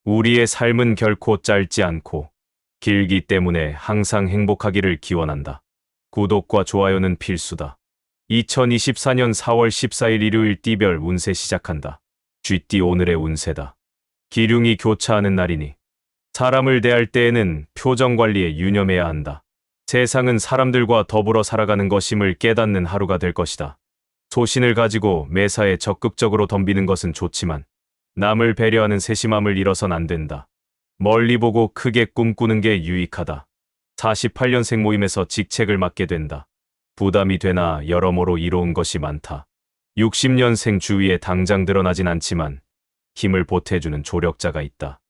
우리의 삶은 결코 짧지 않고 길기 때문에 항상 행복하기를 기원한다. 구독과 좋아요는 필수다. 2024년 4월 14일 일요일 띠별 운세 시작한다. 쥐띠 오늘의 운세다. 기륭이 교차하는 날이니 사람을 대할 때에는 표정 관리에 유념해야 한다. 세상은 사람들과 더불어 살아가는 것임을 깨닫는 하루가 될 것이다. 소신을 가지고 매사에 적극적으로 덤비는 것은 좋지만 남을 배려하는 세심함을 잃어선 안 된다. 멀리 보고 크게 꿈꾸는 게 유익하다. 48년생 모임에서 직책을 맡게 된다. 부담이 되나 여러모로 이로운 것이 많다. 60년생 주위에 당장 드러나진 않지만 힘을 보태주는 조력자가 있다.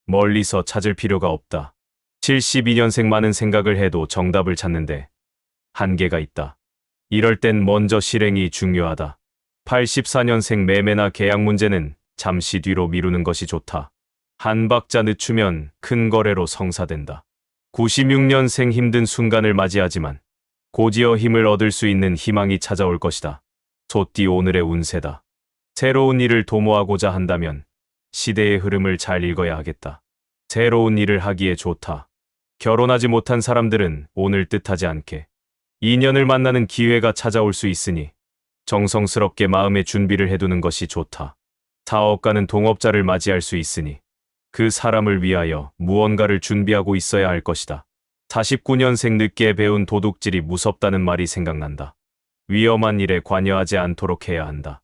멀리서 찾을 필요가 없다. 72년생 많은 생각을 해도 정답을 찾는데 한계가 있다. 이럴 땐 먼저 실행이 중요하다. 84년생 매매나 계약 문제는 잠시 뒤로 미루는 것이 좋다. 한 박자 늦추면 큰 거래로 성사된다. 96년생 힘든 순간을 맞이하지만 고지어 힘을 얻을 수 있는 희망이 찾아올 것이다. 소띠 오늘의 운세다. 새로운 일을 도모하고자 한다면 시대의 흐름을 잘 읽어야 하겠다. 새로운 일을 하기에 좋다. 결혼하지 못한 사람들은 오늘 뜻하지 않게 인연을 만나는 기회가 찾아올 수 있으니 정성스럽게 마음의 준비를 해두는 것이 좋다. 사업가는 동업자를 맞이할 수 있으니 그 사람을 위하여 무언가를 준비하고 있어야 할 것이다. 49년생 늦게 배운 도둑질이 무섭다는 말이 생각난다. 위험한 일에 관여하지 않도록 해야 한다.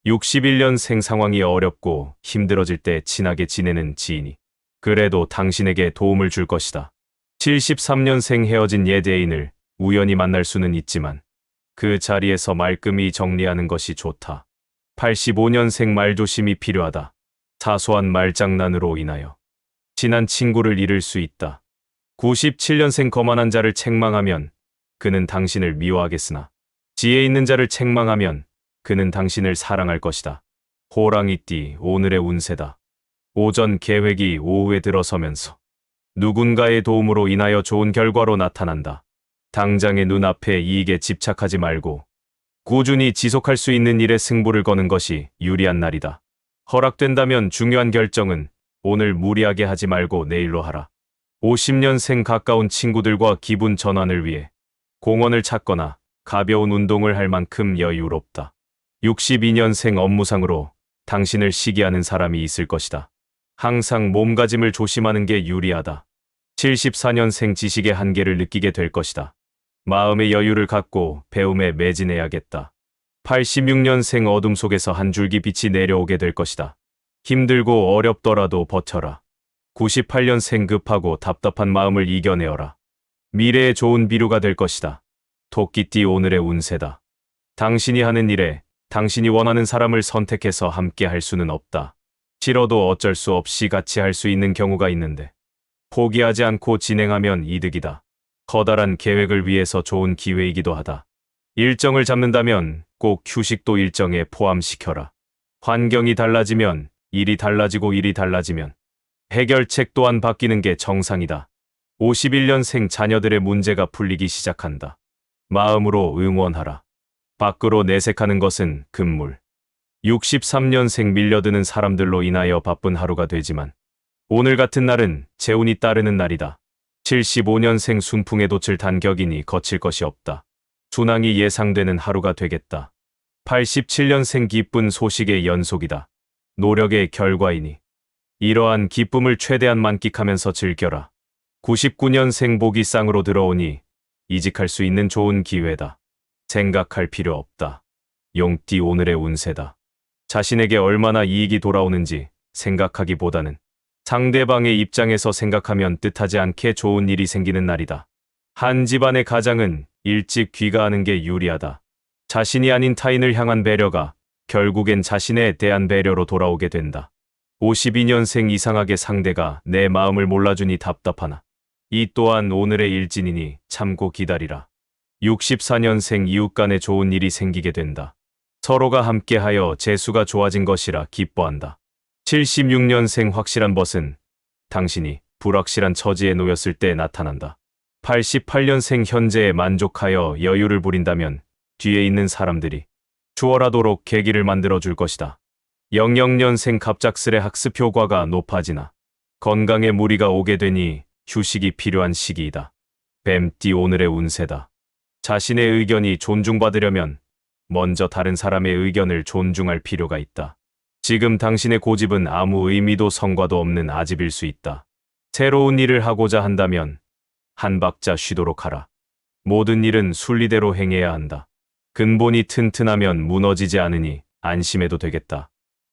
61년생 상황이 어렵고 힘들어질 때 친하게 지내는 지인이 그래도 당신에게 도움을 줄 것이다. 73년생 헤어진 옛 애인을 우연히 만날 수는 있지만 그 자리에서 말끔히 정리하는 것이 좋다. 85년생 말조심이 필요하다. 사소한 말장난으로 인하여 친한 친구를 잃을 수 있다. 97년생 거만한 자를 책망하면 그는 당신을 미워하겠으나 지혜 있는 자를 책망하면 그는 당신을 사랑할 것이다. 호랑이띠 오늘의 운세다. 오전 계획이 오후에 들어서면서 누군가의 도움으로 인하여 좋은 결과로 나타난다. 당장의 눈앞의 이익에 집착하지 말고 꾸준히 지속할 수 있는 일에 승부를 거는 것이 유리한 날이다. 허락된다면 중요한 결정은 오늘 무리하게 하지 말고 내일로 하라. 50년생 가까운 친구들과 기분 전환을 위해 공원을 찾거나 가벼운 운동을 할 만큼 여유롭다. 62년생 업무상으로 당신을 시기하는 사람이 있을 것이다. 항상 몸가짐을 조심하는 게 유리하다. 74년생 지식의 한계를 느끼게 될 것이다. 마음의 여유를 갖고 배움에 매진해야겠다. 86년생 어둠 속에서 한 줄기 빛이 내려오게 될 것이다. 힘들고 어렵더라도 버텨라. 98년생 급하고 답답한 마음을 이겨내어라. 미래에 좋은 비료가 될 것이다. 토끼띠 오늘의 운세다. 당신이 하는 일에 당신이 원하는 사람을 선택해서 함께 할 수는 없다. 싫어도 어쩔 수 없이 같이 할 수 있는 경우가 있는데 포기하지 않고 진행하면 이득이다. 커다란 계획을 위해서 좋은 기회이기도 하다. 일정을 잡는다면 꼭 휴식도 일정에 포함시켜라. 환경이 달라지면 일이 달라지고 일이 달라지면 해결책 또한 바뀌는 게 정상이다. 51년생 자녀들의 문제가 풀리기 시작한다. 마음으로 응원하라. 밖으로 내색하는 것은 금물. 63년생 밀려드는 사람들로 인하여 바쁜 하루가 되지만 오늘 같은 날은 재운이 따르는 날이다. 75년생 순풍에 돛을 단격이니 거칠 것이 없다. 순항이 예상되는 하루가 되겠다. 87년생 기쁜 소식의 연속이다. 노력의 결과이니 이러한 기쁨을 최대한 만끽하면서 즐겨라. 99년생 복이 쌍으로 들어오니 이직할 수 있는 좋은 기회다. 생각할 필요 없다. 용띠 오늘의 운세다. 자신에게 얼마나 이익이 돌아오는지 생각하기보다는 상대방의 입장에서 생각하면 뜻하지 않게 좋은 일이 생기는 날이다. 한 집안의 가장은 일찍 귀가하는 게 유리하다. 자신이 아닌 타인을 향한 배려가 결국엔 자신에 대한 배려로 돌아오게 된다. 52년생 이상하게 상대가 내 마음을 몰라주니 답답하나 이 또한 오늘의 일진이니 참고 기다리라. 64년생 이웃 간에 좋은 일이 생기게 된다. 서로가 함께하여 재수가 좋아진 것이라 기뻐한다. 76년생 확실한 벗은 당신이 불확실한 처지에 놓였을 때 나타난다. 88년생 현재에 만족하여 여유를 부린다면 뒤에 있는 사람들이 추월하도록 계기를 만들어줄 것이다. 00년생 갑작스레 학습 효과가 높아지나 건강에 무리가 오게 되니 휴식이 필요한 시기이다. 뱀띠 오늘의 운세다. 자신의 의견이 존중받으려면 먼저 다른 사람의 의견을 존중할 필요가 있다. 지금 당신의 고집은 아무 의미도 성과도 없는 아집일 수 있다. 새로운 일을 하고자 한다면 한 박자 쉬도록 하라. 모든 일은 순리대로 행해야 한다. 근본이 튼튼하면 무너지지 않으니 안심해도 되겠다.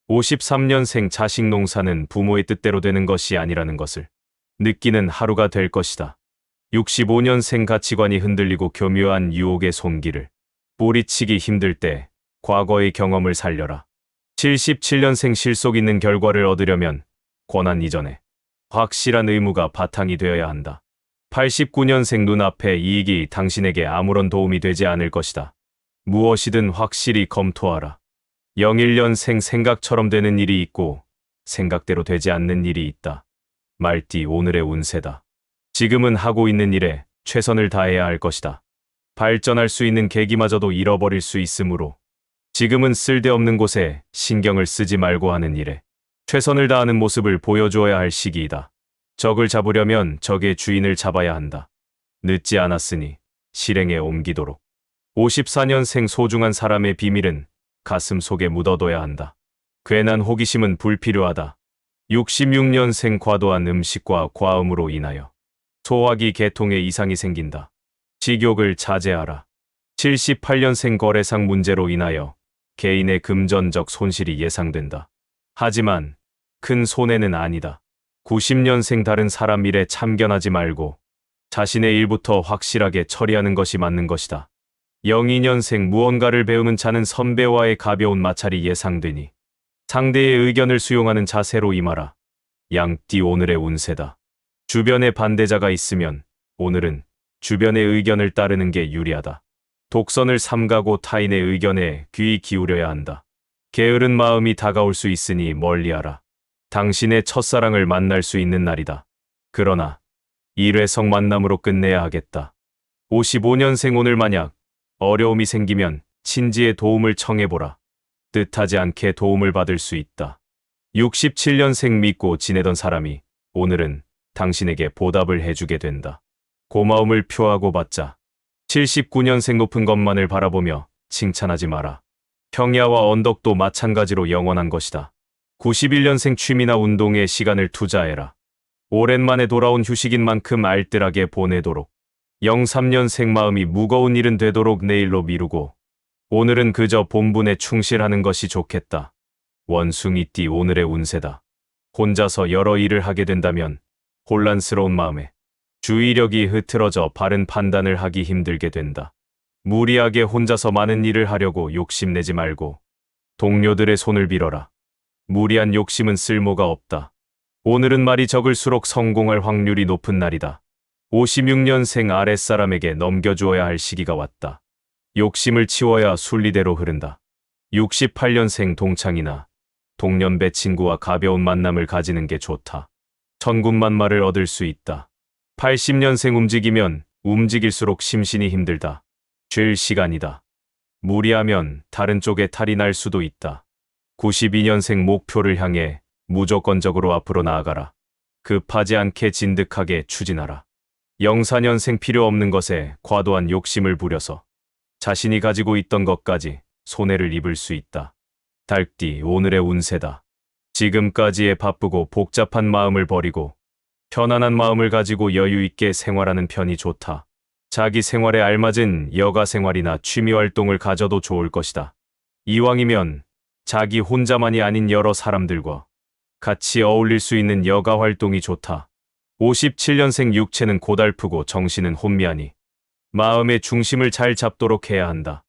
53년생 자식 농사는 부모의 뜻대로 되는 것이 아니라는 것을 느끼는 하루가 될 것이다. 65년생 가치관이 흔들리고 교묘한 유혹의 손길을 뿌리치기 힘들 때 과거의 경험을 살려라. 77년생 실속 있는 결과를 얻으려면 권한 이전에 확실한 의무가 바탕이 되어야 한다. 89년생 눈앞의 이익이 당신에게 아무런 도움이 되지 않을 것이다. 무엇이든 확실히 검토하라. 01년생 생각처럼 되는 일이 있고 생각대로 되지 않는 일이 있다. 말띠 오늘의 운세다. 지금은 하고 있는 일에 최선을 다해야 할 것이다. 발전할 수 있는 계기마저도 잃어버릴 수 있으므로 지금은 쓸데없는 곳에 신경을 쓰지 말고 하는 일에 최선을 다하는 모습을 보여주어야 할 시기이다. 적을 잡으려면 적의 주인을 잡아야 한다. 늦지 않았으니 실행에 옮기도록. 54년생 소중한 사람의 비밀은 가슴 속에 묻어둬야 한다. 괜한 호기심은 불필요하다. 66년생 과도한 음식과 과음으로 인하여 소화기 계통에 이상이 생긴다. 식욕을 자제하라. 78년생 거래상 문제로 인하여 개인의 금전적 손실이 예상된다. 하지만 큰 손해는 아니다. 90년생 다른 사람 일에 참견하지 말고 자신의 일부터 확실하게 처리하는 것이 맞는 것이다. 02년생 무언가를 배우는 자는 선배와의 가벼운 마찰이 예상되니 상대의 의견을 수용하는 자세로 임하라. 양띠 오늘의 운세다. 주변에 반대자가 있으면 오늘은 주변의 의견을 따르는 게 유리하다. 독선을 삼가고 타인의 의견에 귀 기울여야 한다. 게으른 마음이 다가올 수 있으니 멀리하라. 당신의 첫사랑을 만날 수 있는 날이다. 그러나 일회성 만남으로 끝내야 하겠다. 55년생 오늘 만약 어려움이 생기면 친지의 도움을 청해보라. 뜻하지 않게 도움을 받을 수 있다. 67년생 믿고 지내던 사람이 오늘은 당신에게 보답을 해주게 된다. 고마움을 표하고 받자. 79년생 높은 것만을 바라보며 칭찬하지 마라. 평야와 언덕도 마찬가지로 영원한 것이다. 91년생 취미나 운동에 시간을 투자해라. 오랜만에 돌아온 휴식인 만큼 알뜰하게 보내도록. 03년생 마음이 무거운 일은 되도록 내일로 미루고 오늘은 그저 본분에 충실하는 것이 좋겠다. 원숭이띠 오늘의 운세다. 혼자서 여러 일을 하게 된다면 혼란스러운 마음에 주의력이 흐트러져 바른 판단을 하기 힘들게 된다. 무리하게 혼자서 많은 일을 하려고 욕심내지 말고 동료들의 손을 빌어라. 무리한 욕심은 쓸모가 없다. 오늘은 말이 적을수록 성공할 확률이 높은 날이다. 56년생 아랫사람에게 넘겨주어야 할 시기가 왔다. 욕심을 치워야 순리대로 흐른다. 68년생 동창이나 동년배 친구와 가벼운 만남을 가지는 게 좋다. 천군만마를 얻을 수 있다. 80년생 움직이면 움직일수록 심신이 힘들다. 쉴 시간이다. 무리하면 다른 쪽에 탈이 날 수도 있다. 92년생 목표를 향해 무조건적으로 앞으로 나아가라. 급하지 않게 진득하게 추진하라. 04년생 필요 없는 것에 과도한 욕심을 부려서 자신이 가지고 있던 것까지 손해를 입을 수 있다. 달띠 오늘의 운세다. 지금까지의 바쁘고 복잡한 마음을 버리고 편안한 마음을 가지고 여유 있게 생활하는 편이 좋다. 자기 생활에 알맞은 여가 생활이나 취미 활동을 가져도 좋을 것이다. 이왕이면 자기 혼자만이 아닌 여러 사람들과 같이 어울릴 수 있는 여가 활동이 좋다. 57년생 육체는 고달프고 정신은 혼미하니 마음의 중심을 잘 잡도록 해야 한다.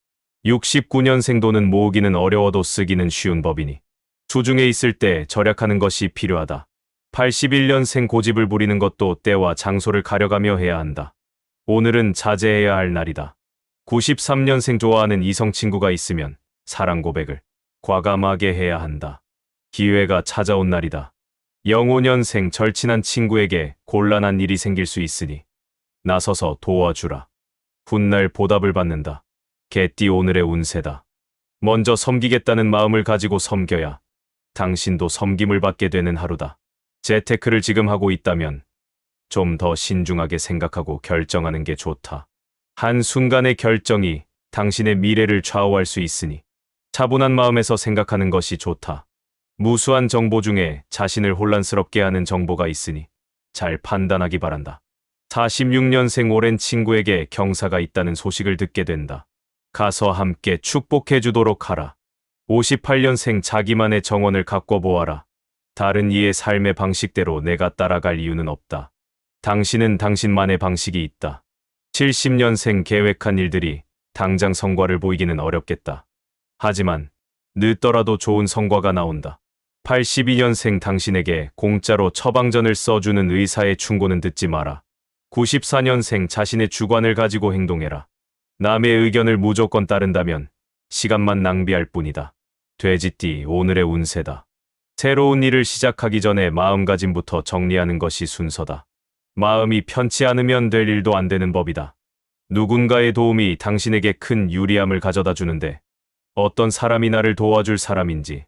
69년생 돈은 모으기는 어려워도 쓰기는 쉬운 법이니 수중에 있을 때 절약하는 것이 필요하다. 81년생 고집을 부리는 것도 때와 장소를 가려가며 해야 한다. 오늘은 자제해야 할 날이다. 93년생 좋아하는 이성 친구가 있으면 사랑 고백을 과감하게 해야 한다. 기회가 찾아온 날이다. 05년생 절친한 친구에게 곤란한 일이 생길 수 있으니 나서서 도와주라. 훗날 보답을 받는다. 개띠 오늘의 운세다. 먼저 섬기겠다는 마음을 가지고 섬겨야 당신도 섬김을 받게 되는 하루다. 재테크를 지금 하고 있다면 좀 더 신중하게 생각하고 결정하는 게 좋다. 한순간의 결정이 당신의 미래를 좌우할 수 있으니 차분한 마음에서 생각하는 것이 좋다. 무수한 정보 중에 자신을 혼란스럽게 하는 정보가 있으니 잘 판단하기 바란다. 46년생 오랜 친구에게 경사가 있다는 소식을 듣게 된다. 가서 함께 축복해 주도록 하라. 58년생 자기만의 정원을 가꿔 보아라. 다른 이의 삶의 방식대로 내가 따라갈 이유는 없다. 당신은 당신만의 방식이 있다. 70년생 계획한 일들이 당장 성과를 보이기는 어렵겠다. 하지만 늦더라도 좋은 성과가 나온다. 82년생 당신에게 공짜로 처방전을 써주는 의사의 충고는 듣지 마라. 94년생 자신의 주관을 가지고 행동해라. 남의 의견을 무조건 따른다면 시간만 낭비할 뿐이다. 돼지띠 오늘의 운세다. 새로운 일을 시작하기 전에 마음가짐부터 정리하는 것이 순서다. 마음이 편치 않으면 될 일도 안 되는 법이다. 누군가의 도움이 당신에게 큰 유리함을 가져다 주는데 어떤 사람이 나를 도와줄 사람인지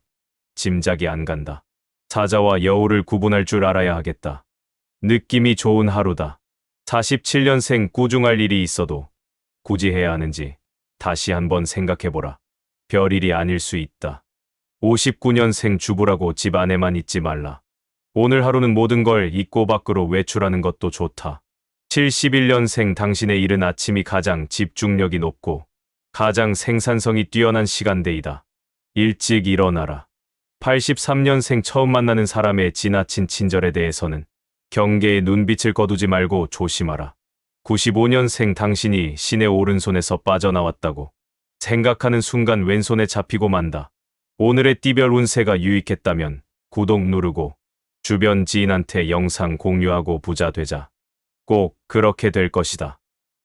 짐작이 안 간다. 사자와 여우를 구분할 줄 알아야 하겠다. 느낌이 좋은 하루다. 47년생 꾸중할 일이 있어도 굳이 해야 하는지 다시 한번 생각해보라. 별일이 아닐 수 있다. 59년생 주부라고 집 안에만 있지 말라. 오늘 하루는 모든 걸 잊고 밖으로 외출하는 것도 좋다. 71년생 당신의 이른 아침이 가장 집중력이 높고 가장 생산성이 뛰어난 시간대이다. 일찍 일어나라. 83년생 처음 만나는 사람의 지나친 친절에 대해서는 경계의 눈빛을 거두지 말고 조심하라. 95년생 당신이 신의 오른손에서 빠져나왔다고 생각하는 순간 왼손에 잡히고 만다. 오늘의 띠별 운세가 유익했다면 구독 누르고 주변 지인한테 영상 공유하고 부자 되자. 꼭 그렇게 될 것이다.